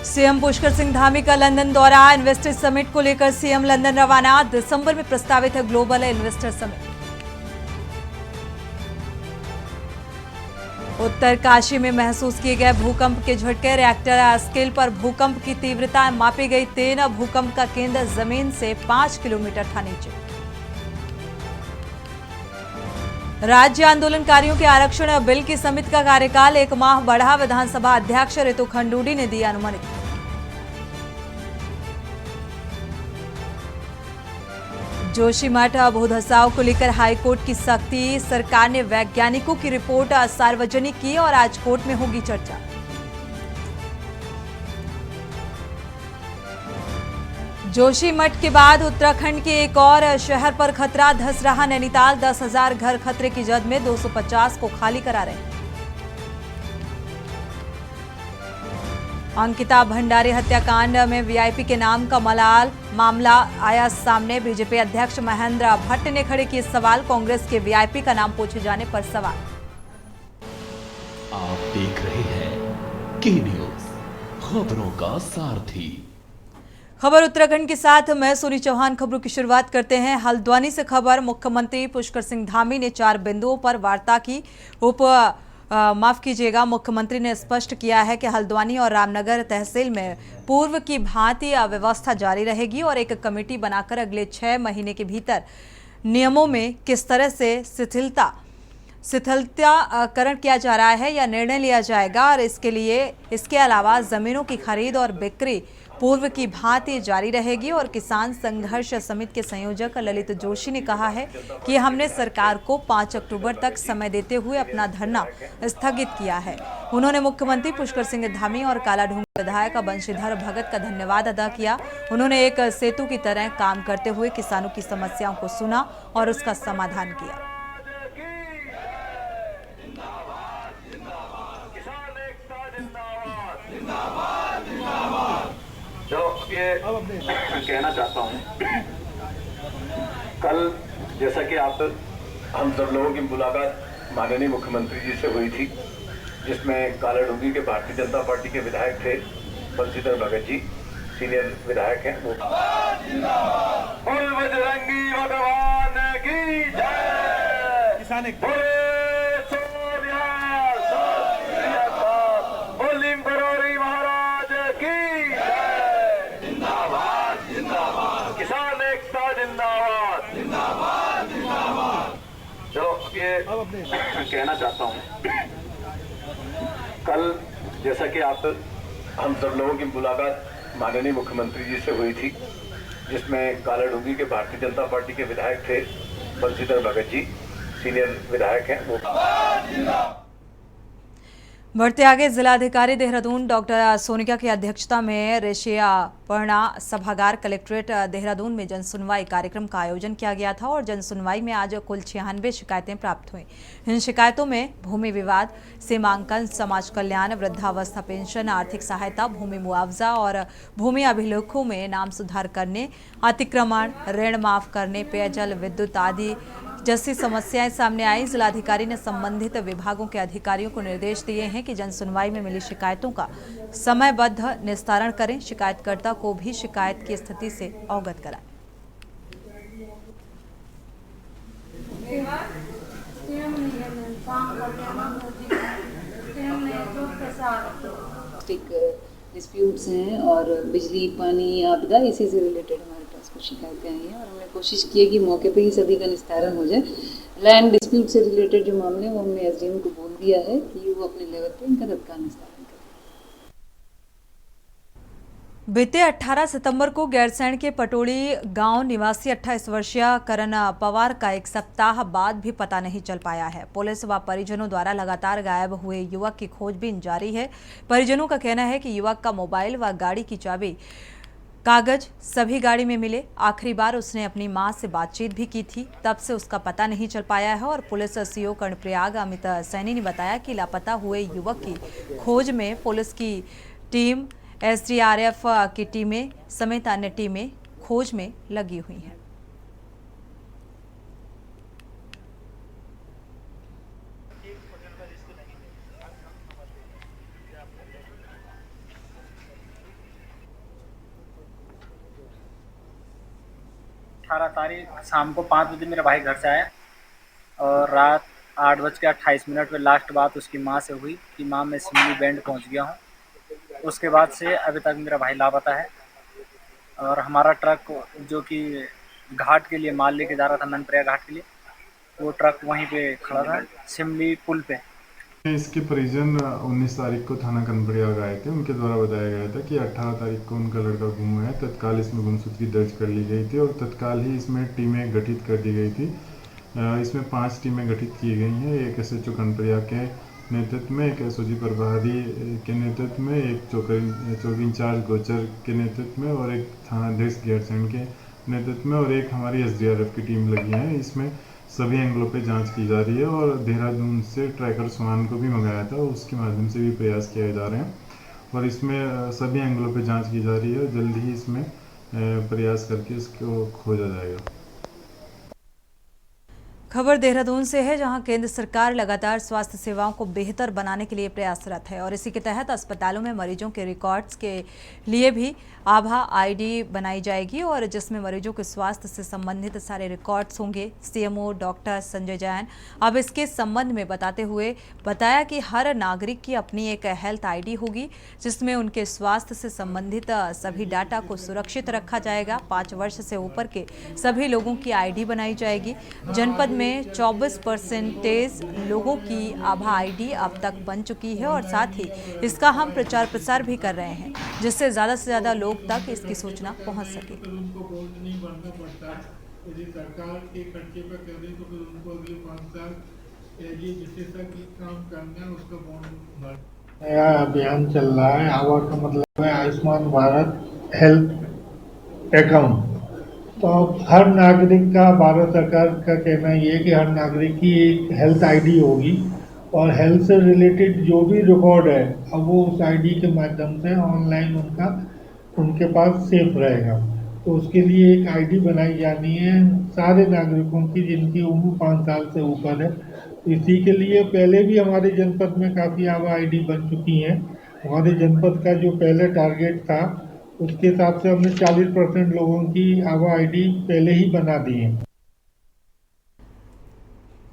CM Pushkar Singh Dhami का London दौरा। Investor summit को लेकर सीएम लंदन रवाना। दिसंबर में प्रस्तावित है ग्लोबल इन्वेस्टर समिट। उत्तर काशी में महसूस किए गए भूकंप के झटके। रिएक्टर स्केल पर भूकंप की तीव्रता मापी गई। 3 भूकंप का केंद्र जमीन से 5 किलोमीटर था नीचे। राज्य आंदोलनकारियों के आरक्षण बिल की समिति का कार्यकाल 1 माह बढ़ा। विधानसभा अध्यक्ष रितु खंडूड़ी ने दी अनुमति। जोशीमठ भूधसाव को लेकर हाईकोर्ट की सख्ती। सरकार ने वैज्ञानिकों की रिपोर्ट सार्वजनिक की और आज कोर्ट में होगी चर्चा। जोशीमठ के बाद उत्तराखंड के एक और शहर पर खतरा धस रहा। नैनीताल 10,000 घर खतरे की जद में। 250 को खाली करा रहे। अंकिता भंडारी हत्याकांड में वीआईपी के नाम का मामला आया सामने। बीजेपी अध्यक्ष महेंद्र भट्ट ने खड़े किए सवाल। कांग्रेस के वीआईपी का नाम पूछे जाने पर सवाल। आप देख रहे हैं की न्यूज, खबरों का सारथी। खबर उत्तराखंड के साथ मैं सोनी चौहान। खबरों की शुरुआत करते हैं हल्द्वानी से। खबर मुख्यमंत्री पुष्कर सिंह धामी ने 4 बिंदुओं पर वार्ता की। मुख्यमंत्री ने स्पष्ट किया है कि हल्द्वानी और रामनगर तहसील में पूर्व की भांति व्यवस्था जारी रहेगी और एक कमेटी बनाकर अगले 6 महीने के भीतर नियमों में किस तरह से शिथिलताकरण किया जा रहा है या निर्णय लिया जाएगा। और इसके अलावा जमीनों की खरीद और बिक्री पूर्व की भांति जारी रहेगी। और किसान संघर्ष समिति के संयोजक ललित जोशी ने कहा है कि हमने सरकार को 5 अक्टूबर तक समय देते हुए अपना धरना स्थगित किया है। उन्होंने मुख्यमंत्री पुष्कर सिंह धामी और कालाढूंग विधायक बंशीधर भगत का धन्यवाद अदा किया। उन्होंने एक सेतु की तरह काम करते हुए किसानों की समस्याओं को सुना और उसका समाधान किया। जो ये कहना चाहता हूँ, कल जैसा कि हम सब लोगों की मुलाकात माननीय मुख्यमंत्री जी से हुई थी, जिसमें कालाढूंगी के भारतीय जनता पार्टी के विधायक थे बंशीधर भगत जी, सीनियर विधायक हैं वो। बोल बजरंगी भगवान की जय। किसान कहना चाहता हूँ, कल जैसा कि हम सब लोगों की मुलाकात माननीय मुख्यमंत्री जी से हुई थी, जिसमें कालाढूंगी के भारतीय जनता पार्टी के विधायक थे बंशीधर भगत जी, सीनियर विधायक हैं वो। बढ़ते आगे, जिलाधिकारी देहरादून डॉक्टर सोनिका की अध्यक्षता में रेशिया पर्णा सभागार कलेक्ट्रेट देहरादून में जनसुनवाई कार्यक्रम का आयोजन किया गया था। और जनसुनवाई में आज कुल 96 शिकायतें प्राप्त हुई। इन शिकायतों में भूमि विवाद, सीमांकन, समाज कल्याण, वृद्धावस्था पेंशन, आर्थिक सहायता, भूमि मुआवजा और भूमि अभिलेखों में नाम सुधार करने, अतिक्रमण, ऋण माफ करने, पेयजल, विद्युत आदि जैसी समस्याएं सामने आई। जिलाधिकारी ने संबंधित विभागों के अधिकारियों को निर्देश दिए हैं कि जनसुनवाई में मिली शिकायतों का समयबद्ध निस्तारण करें। शिकायतकर्ता को भी शिकायत की स्थिति से अवगत कराएं। डिस्प्यूट्स हैं और बिजली, पानी, आपदा, इसी से रिलेटेड हमारे पास कुछ शिकायतें आई हैं और हमने कोशिश की है कि मौके पे ही सभी का निस्तारण हो जाए। लैंड डिस्प्यूट से रिलेटेड जो मामले हैं वो हमने एसडीएम को बोल दिया है कि वो अपने लेवल पे इनका तत्काल निस्तारण करें। बीते 18 सितंबर को गैरसैंण के पटोड़ी गांव निवासी 28 वर्षीय करण पवार का 1 सप्ताह बाद भी पता नहीं चल पाया है। पुलिस व परिजनों द्वारा लगातार गायब हुए युवक की खोजबीन जारी है। परिजनों का कहना है कि युवक का मोबाइल व गाड़ी की चाबी, कागज सभी गाड़ी में मिले। आखिरी बार उसने अपनी मां से बातचीत भी की थी, तब से उसका पता नहीं चल पाया है। और पुलिस सीओ कर्णप्रयाग अमित सैनी ने बताया कि लापता हुए युवक की खोज में पुलिस की टीम, एसडीआरएफ की टीमें समेत अन्य टीमें खोज में लगी हुई हैं। 18 तारीख शाम को 5 बजे मेरा भाई घर से आया और रात 8:28 पे लास्ट बात उसकी माँ से हुई कि माँ मैं सिमली बैंड पहुंच गया हूँ। उसके बाद से अभी तक मेरा भाई लापता है और हमारा ट्रक जो कि घाट के लिए माल लेके जा रहा था ननप्रया घाट के लिए, वो ट्रक वहीं पे खड़ा था सिमली पुल पे। इसके परिजन 19 तारीख को थाना कनपड़ियाग आए थे। उनके द्वारा बताया गया था कि 18 तारीख को उनका लड़का गुम हुआ है। तत्काल इसमें गुमशुदगी दर्ज कर ली गई थी और तत्काल ही इसमें टीमें गठित कर दी गई थी। इसमें 5 टीमें गठित की गई हैं, एक SHO कनपड़ियाग के नेतृत्व में, एक SOG प्रभारी के नेतृत्व में, एक चौकी इंचार्ज गोचर के नेतृत्व में और एक थानाध्यक्ष गैरसैंण के नेतृत्व में और एक हमारी SDRF की टीम लगी है। इसमें सभी एंगलों पे जांच की जा रही है और देहरादून से ट्रैकर स्वान को भी मंगाया था, उसके माध्यम से भी प्रयास किए जा रहे हैं और इसमें सभी एंगलों पे जांच की जा रही है और जल्द ही इसमें प्रयास करके इसको खोजा जाएगा। खबर देहरादून से है, जहां केंद्र सरकार लगातार स्वास्थ्य सेवाओं को बेहतर बनाने के लिए प्रयासरत है और इसी के तहत अस्पतालों में मरीजों के रिकॉर्ड्स के लिए भी आभा ID बनाई जाएगी और जिसमें मरीजों के स्वास्थ्य से संबंधित सारे रिकॉर्ड्स होंगे। CMO डॉक्टर संजय जैन अब इसके संबंध में बताते हुए बताया कि हर नागरिक की अपनी एक हेल्थ ID होगी, जिसमें उनके स्वास्थ्य से संबंधित सभी डाटा को सुरक्षित रखा जाएगा। 5 वर्ष से ऊपर के सभी लोगों की ID बनाई जाएगी। जनपद में 24% लोगों की आभा ID अब तक बन चुकी है और साथ ही इसका हम प्रचार प्रसार भी कर रहे हैं, जिससे ज़्यादा से ज़्यादा लोग तक इसकी सूचना पहुंच सके। उनको बोझ नहीं बनना पड़ता है। यदि सरकार के खर्चे पर कर रही तो फिर उनको अगले 5 साल ये विशेषज्ञ काम करना है, उसका बॉन्ड भर। नया अभियान चल रहा है। आवा का मतलब है आयुष्मान भारत हेल्थ अकाउंट। तो हर नागरिक का, भारत सरकार का कहना ये है कि हर नागरिक की एक हेल्थ ID होगी और हेल्थ से रिलेटेड जो भी रिकॉर्ड है अब वो उस ID के माध्यम से ऑनलाइन उनके पास सेफ रहेगा। तो उसके लिए एक ID बनाई जानी है सारे नागरिकों की जिनकी उम्र 5 साल से ऊपर है। तो इसी के लिए पहले भी हमारे जनपद में काफ़ी आभा ID बन चुकी हैं। हमारे जनपद का जो पहले टारगेट था उसके हिसाब से हमने 40% लोगों की आभा ID पहले ही बना दी है।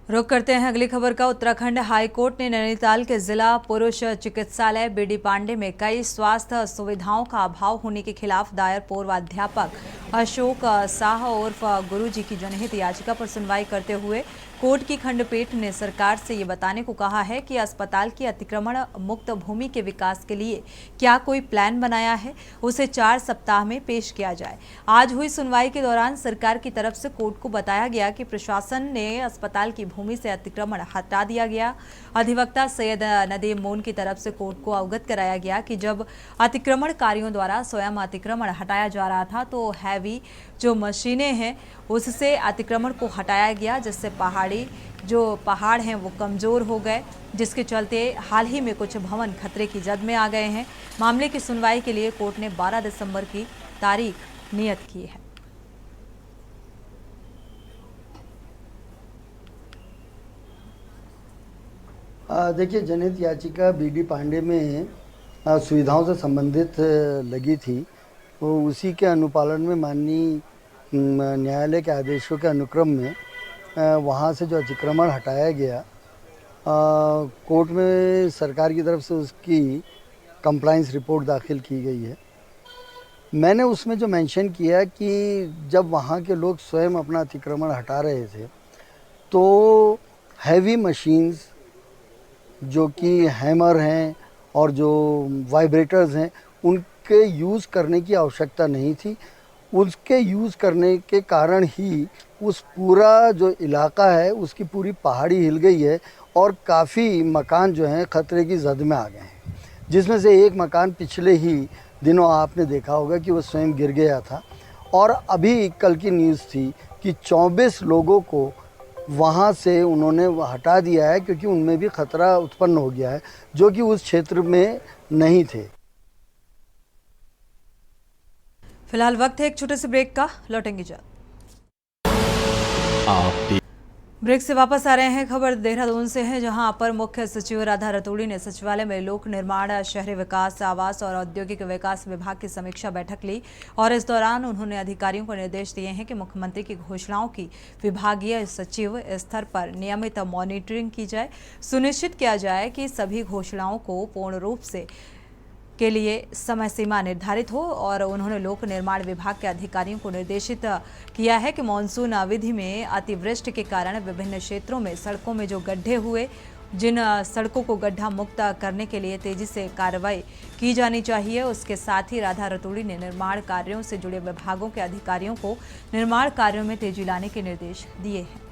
रुक करते हैं अगली खबर का। उत्तराखंड हाई कोर्ट ने नैनीताल के जिला पुरुष चिकित्सालय BD पांडे में कई स्वास्थ्य सुविधाओं का अभाव होने के खिलाफ दायर पूर्वाध्यापक अशोक साह उर्फ गुरुजी की जनहित याचिका पर सुनवाई करते हुए कोर्ट की खंडपीठ ने सरकार से ये बताने को कहा है कि अस्पताल की अतिक्रमण मुक्त भूमि के विकास के लिए क्या कोई प्लान बनाया है, उसे 4 सप्ताह में पेश किया जाए। आज हुई सुनवाई के दौरान सरकार की तरफ से कोर्ट को बताया गया कि प्रशासन ने अस्पताल की भूमि से अतिक्रमण हटा दिया गया। अधिवक्ता सैयद नदीम मोन की तरफ से कोर्ट को अवगत कराया गया कि जब अतिक्रमणकारियों द्वारा स्वयं अतिक्रमण हटाया जा रहा था तो हैवी जो मशीनें हैं उससे अतिक्रमण को हटाया गया, जिससे पहाड़ हैं वो कमज़ोर हो गए, जिसके चलते हाल ही में कुछ भवन खतरे की जद में आ गए हैं। मामले की सुनवाई के लिए कोर्ट ने 12 दिसंबर की तारीख नियत की है। देखिए, जनहित याचिका BD पांडे में सुविधाओं से संबंधित लगी थी, तो उसी के अनुपालन में माननीय न्यायालय के आदेशों के अनुक्रम में वहाँ से जो अतिक्रमण हटाया गया, कोर्ट में सरकार की तरफ से उसकी कंप्लाइंस रिपोर्ट दाखिल की गई है। मैंने उसमें जो मेंशन किया कि जब वहाँ के लोग स्वयं अपना अतिक्रमण हटा रहे थे तो हैवी मशीन्स जो कि हैमर हैं और जो वाइब्रेटर्स हैं उनके यूज़ करने की आवश्यकता नहीं थी। उसके यूज़ करने के कारण ही उस पूरा जो इलाका है उसकी पूरी पहाड़ी हिल गई है और काफ़ी मकान जो हैं ख़तरे की जद में आ गए हैं, जिसमें से एक मकान पिछले ही दिनों आपने देखा होगा कि वो स्वयं गिर गया था। और अभी कल की न्यूज़ थी कि 24 लोगों को वहाँ से उन्होंने हटा दिया है क्योंकि उनमें भी खतरा उत्पन्न हो गया है जो कि उस क्षेत्र में नहीं थे। फिलहाल वक्त है एक छोटे से ब्रेक का, लौटेंगे जल्द। ब्रेक से वापस आ रहे हैं। खबर देहरादून से है, जहां अपर मुख्य सचिव राधा रतूड़ी ने सचिवालय में लोक निर्माण, शहरी विकास, आवास और औद्योगिक विकास विभाग की समीक्षा बैठक ली और इस दौरान उन्होंने अधिकारियों को निर्देश दिए हैं कि मुख्यमंत्री की घोषणाओं की विभागीय सचिव स्तर पर नियमित मॉनिटरिंग की जाए, सुनिश्चित किया जाए कि सभी घोषणाओं को पूर्ण रूप से के लिए समय सीमा निर्धारित हो। और उन्होंने लोक निर्माण विभाग के अधिकारियों को निर्देशित किया है कि मानसून अवधि में अतिवृष्टि के कारण विभिन्न क्षेत्रों में सड़कों में जो गड्ढे हुए, जिन सड़कों को गड्ढा मुक्त करने के लिए तेजी से कार्रवाई की जानी चाहिए। उसके साथ ही राधा रतूड़ी ने निर्माण कार्यों से जुड़े विभागों के अधिकारियों को निर्माण कार्यों में तेजी लाने के निर्देश दिए हैं।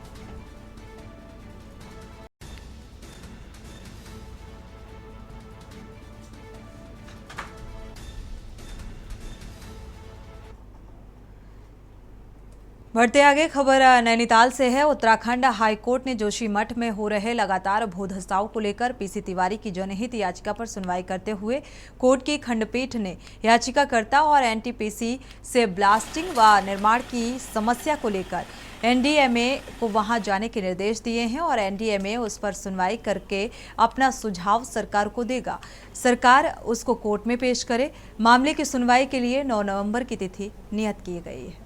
बढ़ते आगे, खबर नैनीताल से है। उत्तराखंड हाईकोर्ट ने जोशीमठ में हो रहे लगातार भूधसाव को लेकर पीसी तिवारी की जनहित याचिका पर सुनवाई करते हुए कोर्ट की खंडपीठ ने याचिकाकर्ता और एनटीपीसी से ब्लास्टिंग व निर्माण की समस्या को लेकर एनडीएमए को वहां जाने के निर्देश दिए हैं और एनडीएमए उस पर सुनवाई करके अपना सुझाव सरकार को देगा। सरकार उसको कोर्ट में पेश करे। मामले की सुनवाई के लिए 9 नवंबर की तिथि नियत की गई है।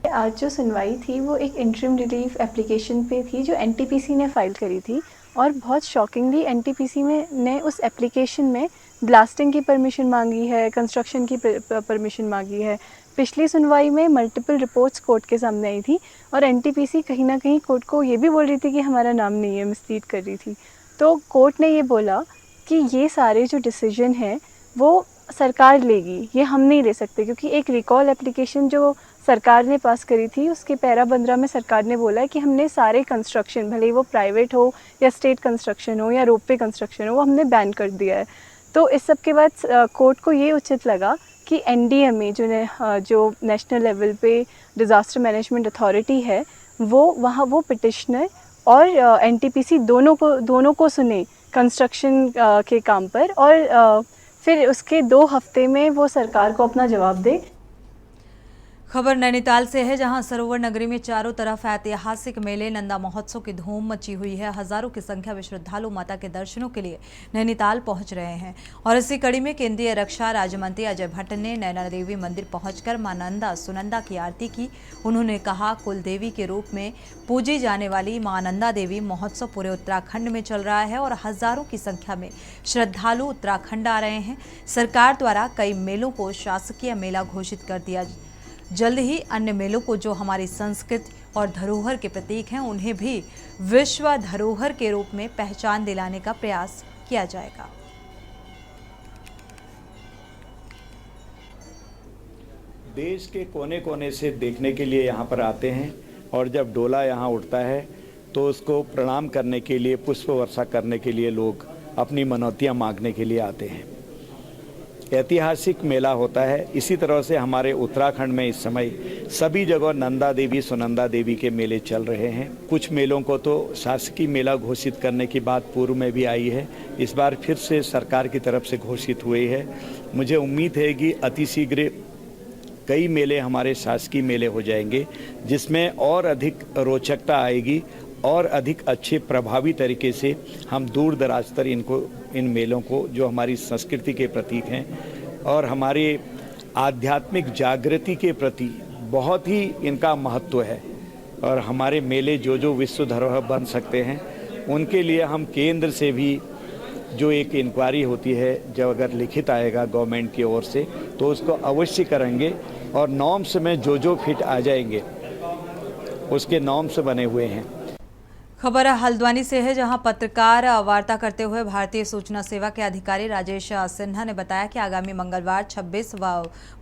आज जो सुनवाई थी वो एक इंटरिम रिलीफ एप्लीकेशन पे थी जो एनटीपीसी ने फाइल करी थी और बहुत शॉकिंगली एनटीपीसी ने उस एप्लीकेशन में ब्लास्टिंग की परमिशन मांगी है, कंस्ट्रक्शन की परमिशन मांगी है। पिछली सुनवाई में मल्टीपल रिपोर्ट्स कोर्ट के सामने आई थी और एनटीपीसी कहीं ना कहीं कोर्ट को ये भी बोल रही थी कि हमारा नाम नहीं है, मिसलीड कर रही थी। तो कोर्ट ने ये बोला कि ये सारे जो डिसीजन हैं वो सरकार लेगी, ये हम नहीं ले सकते, क्योंकि एक रिकॉल एप्लीकेशन जो सरकार ने पास करी थी उसके पैरा 15 में सरकार ने बोला है कि हमने सारे कंस्ट्रक्शन, भले ही वो प्राइवेट हो या स्टेट कंस्ट्रक्शन हो या रोपवे कंस्ट्रक्शन हो, वो हमने बैन कर दिया है। तो इस सब के बाद कोर्ट को ये उचित लगा कि एनडीएमए जो नेशनल लेवल पे डिज़ास्टर मैनेजमेंट अथॉरिटी है वो पिटिशनर और एनटीपीसी दोनों को सुने कंस्ट्रक्शन के काम पर और फिर उसके 2 हफ्ते में वो सरकार को अपना जवाब दे। खबर नैनीताल से है, जहां सरोवर नगरी में चारों तरफ ऐतिहासिक मेले नंदा महोत्सव की धूम मची हुई है। हजारों की संख्या में श्रद्धालु माता के दर्शनों के लिए नैनीताल पहुंच रहे हैं और इसी कड़ी में केंद्रीय रक्षा राज्य मंत्री अजय भट्ट ने नैना देवी मंदिर पहुंचकर मां नंदा सुनंदा की आरती की। उन्होंने कहा, कुल देवी के रूप में पूजी जाने वाली मां नंदा देवी महोत्सव पूरे उत्तराखंड में चल रहा है और हजारों की संख्या में श्रद्धालु उत्तराखंड आ रहे हैं। सरकार द्वारा कई मेलों को शासकीय मेला घोषित कर दिया। जल्द ही अन्य मेलों को जो हमारी संस्कृति और धरोहर के प्रतीक हैं उन्हें भी विश्व धरोहर के रूप में पहचान दिलाने का प्रयास किया जाएगा। देश के कोने कोने से देखने के लिए यहाँ पर आते हैं और जब डोला यहाँ उठता है तो उसको प्रणाम करने के लिए, पुष्प वर्षा करने के लिए लोग अपनी मनौतियाँ मांगने के लिए आते हैं। ऐतिहासिक मेला होता है। इसी तरह से हमारे उत्तराखंड में इस समय सभी जगह नंदा देवी सुनंदा देवी के मेले चल रहे हैं। कुछ मेलों को तो शासकीय मेला घोषित करने की बात पूर्व में भी आई है, इस बार फिर से सरकार की तरफ से घोषित हुई है। मुझे उम्मीद है कि अतिशीघ्र कई मेले हमारे शासकीय मेले हो जाएंगे, जिसमें और अधिक रोचकता आएगी और अधिक अच्छे प्रभावी तरीके से हम दूर दराज तक इन मेलों को, जो हमारी संस्कृति के प्रतीक हैं और हमारे आध्यात्मिक जागृति के प्रति बहुत ही इनका महत्व है, और हमारे मेले जो विश्व धरोहर बन सकते हैं उनके लिए हम केंद्र से भी जो एक इंक्वायरी होती है, जब अगर लिखित आएगा गवर्नमेंट की ओर से तो उसको अवश्य करेंगे और नॉर्म्स में जो फिट आ जाएंगे उसके नॉर्म्स बने हुए हैं। खबर हल्द्वानी से है, जहां पत्रकार वार्ता करते हुए भारतीय सूचना सेवा के अधिकारी राजेश सिन्हा ने बताया कि आगामी मंगलवार 26 व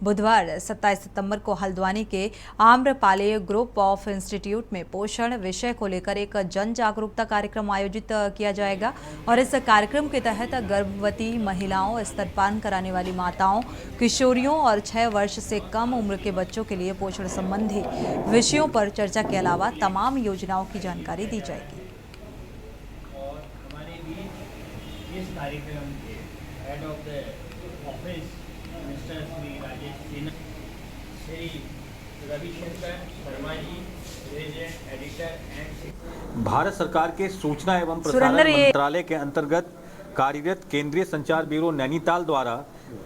बुधवार 27 सितंबर को हल्द्वानी के आम्रपाली ग्रुप ऑफ इंस्टीट्यूट में पोषण विषय को लेकर एक जन जागरूकता कार्यक्रम आयोजित किया जाएगा और इस कार्यक्रम के तहत गर्भवती महिलाओं, स्तनपान कराने वाली माताओं, किशोरियों और 6 वर्ष से कम उम्र के बच्चों के लिए पोषण संबंधी विषयों पर चर्चा के अलावा तमाम योजनाओं की जानकारी दी जाएगी। इस कार्यक्रम के head of the office mister Shri Rajesh Sinha, Shri Ravishankar Sharma ji, resident editor and Bharat सरकार के सूचना एवं प्रसारण सुरेंद्र, ये मंत्रालय के अंतर्गत कार्यरत केंद्रीय संचार ब्यूरो नैनीताल द्वारा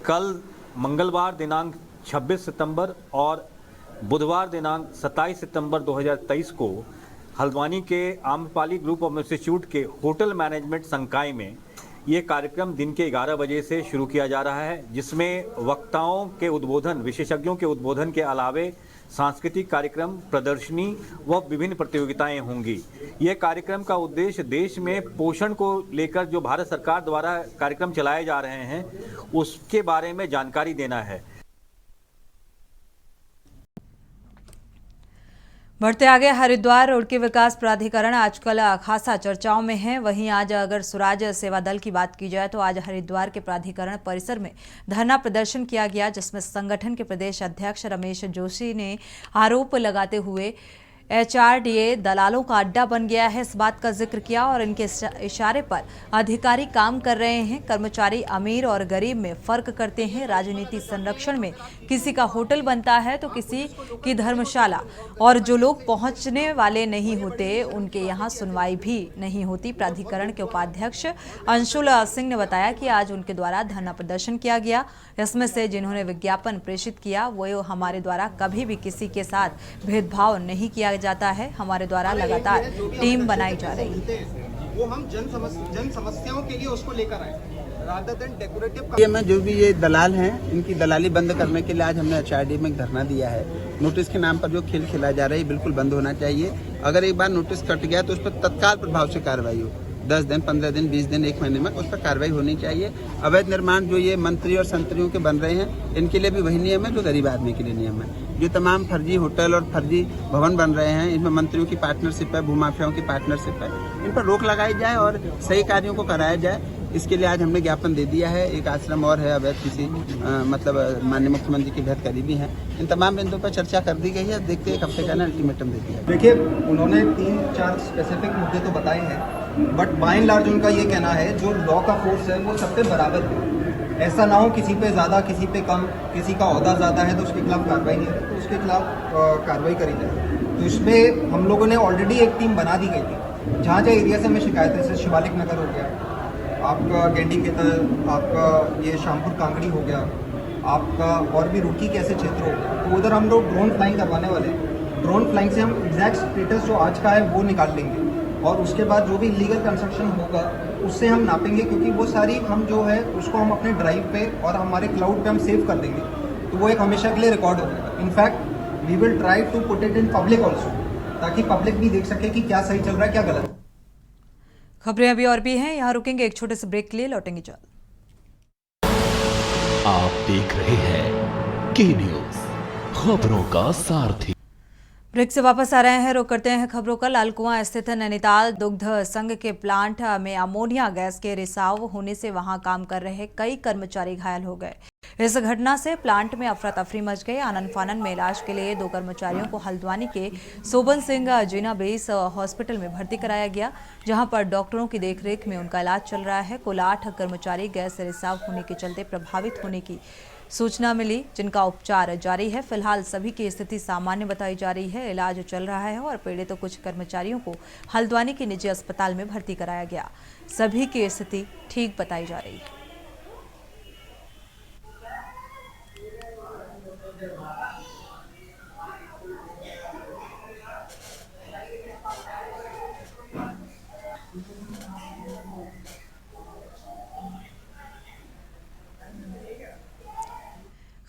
कल मंगलवार दिनांक 26 सितंबर और बुधवार दिनांक 27 सितंबर 2023 को हल्द्वानी के आम्रपाली ग्रुप ऑफ इंस्टीट्यूट के होटल मैनेजमेंट संकाय में ये कार्यक्रम दिन के 11 बजे से शुरू किया जा रहा है, जिसमें वक्ताओं के उद्बोधन, विशेषज्ञों के उद्बोधन के अलावे सांस्कृतिक कार्यक्रम, प्रदर्शनी व विभिन्न प्रतियोगिताएं होंगी। यह कार्यक्रम का उद्देश्य देश में पोषण को लेकर जो भारत सरकार द्वारा कार्यक्रम चलाए जा रहे हैं उसके बारे में जानकारी देना है। बढ़ते आगे, हरिद्वार रोड के विकास प्राधिकरण आजकल खासा चर्चाओं में है। वहीं आज अगर स्वराज सेवा दल की बात की जाए तो आज हरिद्वार के प्राधिकरण परिसर में धरना प्रदर्शन किया गया, जिसमें संगठन के प्रदेश अध्यक्ष रमेश जोशी ने आरोप लगाते हुए HRDA दलालों का अड्डा बन गया है, इस बात का जिक्र किया और इनके इशारे पर अधिकारी काम कर रहे हैं। कर्मचारी अमीर और गरीब में फर्क करते हैं। राजनीति संरक्षण में किसी का होटल बनता है तो किसी की धर्मशाला, और जो लोग पहुंचने वाले नहीं होते उनके यहाँ सुनवाई भी नहीं होती। प्राधिकरण के उपाध्यक्ष अंशुल सिंह ने बताया कि आज उनके द्वारा धरना प्रदर्शन किया गया। इसमें से जिन्होंने विज्ञापन प्रेषित किया वो हमारे द्वारा कभी भी किसी के साथ भेदभाव नहीं किया जाता है। हमारे द्वारा लगातार टीम बनाई जा रही है। वो हम जन समस्याओं के लिए उसको लेकर आए rather than decorative। ये में जो भी ये दलाल हैं, इनकी दलाली बंद करने के लिए आज हमने HRD में एक धरना दिया है। नोटिस के नाम पर जो खेल खेला जा रहा है बिल्कुल बंद होना चाहिए। अगर एक बार नोटिस कट गया तो उस पर तत्काल प्रभाव से कार्रवाई हो। 10 दिन, 15 दिन, 20 दिन, 1 महीने में उस पर कार्रवाई होनी चाहिए। अवैध निर्माण जो ये मंत्री और संतरियों के बन रहे हैं, इनके लिए भी वही नियम है जो गरीब आदमी के लिए नियम है। जो तमाम फर्जी होटल और फर्जी भवन बन रहे हैं, इनमें मंत्रियों की पार्टनरशिप है, भूमाफियाओं की पार्टनरशिप है, इन पर रोक लगाई जाए और सही कार्यों को कराया जाए। इसके लिए आज हमने ज्ञापन दे दिया है। एक आश्रम और है अवैध किसी मतलब माननीय मुख्यमंत्री के बेहद करीबी हैं। इन तमाम बिंदुओं पर चर्चा कर दी गई है। देखते एक हफ्ते का अल्टीमेटम दे दिया। देखिए, उन्होंने 3-4 स्पेसिफिक मुद्दे तो बताए हैं, बट बाय एंड लार्ज उनका ये कहना है जो लॉ का फोर्स है वो सब पे बराबर है। ऐसा ना हो किसी पे ज़्यादा, किसी पे कम, किसी का ओहदा ज़्यादा है तो उसके खिलाफ कार्रवाई नहीं है, तो उसके खिलाफ कार्रवाई करी जाए। तो इसमें हम लोगों ने ऑलरेडी एक टीम बना दी गई थी। जहाँ जहाँ एरिया से हमें शिकायतें, जैसे शिवालिक नगर हो गया, आपका गेंडी के तहत, आपका ये शामपुर कांकड़ी हो गया, आपका और भी रुड़की के ऐसे क्षेत्र हो गए, तो उधर हम लोग ड्रोन फ्लाइंग करवाने वाले हैं। ड्रोन फ्लाइंग से हम एग्जैक्ट स्टेटस जो आज का है वो निकाल लेंगे और उसके बाद जो भी इलीगल कंस्ट्रक्शन होगा उससे हम नापेंगे, क्योंकि वो सारी हम जो है उसको हम अपने ड्राइव पे और हमारे क्लाउड पे हम सेव कर देंगे, तो वो एक हमेशा के लिए रिकॉर्ड हो जाएगा। In fact we will try to put it in public also, ताकि पब्लिक भी देख सके कि क्या सही चल रहा है, क्या गलत। खबरें अभी और भी हैं, यहाँ रुकेंगे एक छोटे से ब्रेक के लिए, लौटेंगे जल्द। आप देख रहे हैं के न्यूज, खबरों का सारथी। ब्रेक से वापस आ रहे हैं, रुक करते हैं खबरों का। लालकुआं स्थित नैनीताल दुग्ध संघ के प्लांट में अमोनिया गैस के रिसाव होने से वहां काम कर रहे कई कर्मचारी घायल हो गए। इस घटना से प्लांट में अफरा तफरी मच गई। आनन फानन में इलाज के लिए 2 कर्मचारियों को हल्द्वानी के सोबन सिंह जीना बेस हॉस्पिटल में भर्ती कराया गया, जहां पर डॉक्टरों की देखरेख में उनका इलाज चल रहा है। कुल 8 कर्मचारी गैस से रिसाव होने के चलते प्रभावित होने की सूचना मिली, जिनका उपचार जारी है। फिलहाल सभी की स्थिति सामान्य बताई जा रही है, इलाज चल रहा है और पीड़ित कुछ कर्मचारियों को हल्द्वानी के निजी अस्पताल में भर्ती कराया गया। सभी की स्थिति ठीक बताई जा रही है।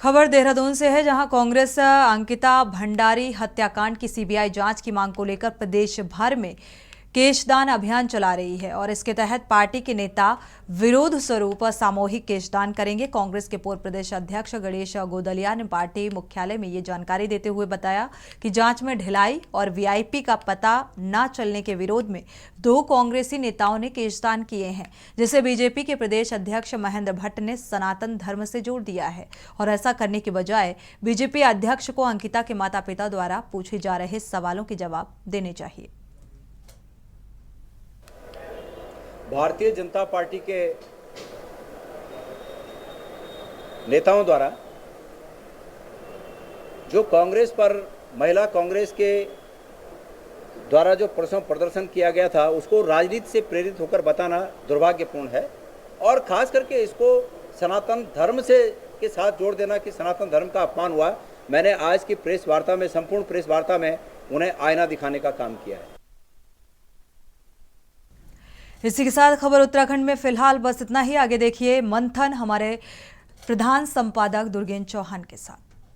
खबर देहरादून से है, जहां कांग्रेस अंकिता भंडारी हत्याकांड की सीबीआई जांच की मांग को लेकर प्रदेश भर में केशदान अभियान चला रही है और इसके तहत पार्टी के नेता विरोध स्वरूप सामूहिक केशदान करेंगे। कांग्रेस के पूर्व प्रदेश अध्यक्ष गणेश गोदलिया ने पार्टी मुख्यालय में ये जानकारी देते हुए बताया कि जांच में ढिलाई और वीआईपी का पता न चलने के विरोध में 2 कांग्रेसी नेताओं ने केशदान किए हैं, जिसे बीजेपी के प्रदेश अध्यक्ष महेंद्र भट्ट ने सनातन धर्म से जोड़ दिया है और ऐसा करने के बजाय बीजेपी अध्यक्ष को अंकिता के माता पिता द्वारा पूछे जा रहे सवालों के जवाब देने चाहिए। भारतीय जनता पार्टी के नेताओं द्वारा जो कांग्रेस पर महिला कांग्रेस के द्वारा जो प्रदर्शन किया गया था उसको राजनीति से प्रेरित होकर बताना दुर्भाग्यपूर्ण है और खास करके इसको सनातन धर्म से के साथ जोड़ देना कि सनातन धर्म का अपमान हुआ। मैंने आज की प्रेस वार्ता में, संपूर्ण प्रेस वार्ता में उन्हें आईना दिखाने का काम किया है। इसी के साथ खबर उत्तराखंड में फिलहाल बस इतना ही। आगे देखिए मंथन हमारे प्रधान संपादक दुर्गेन चौहान के साथ।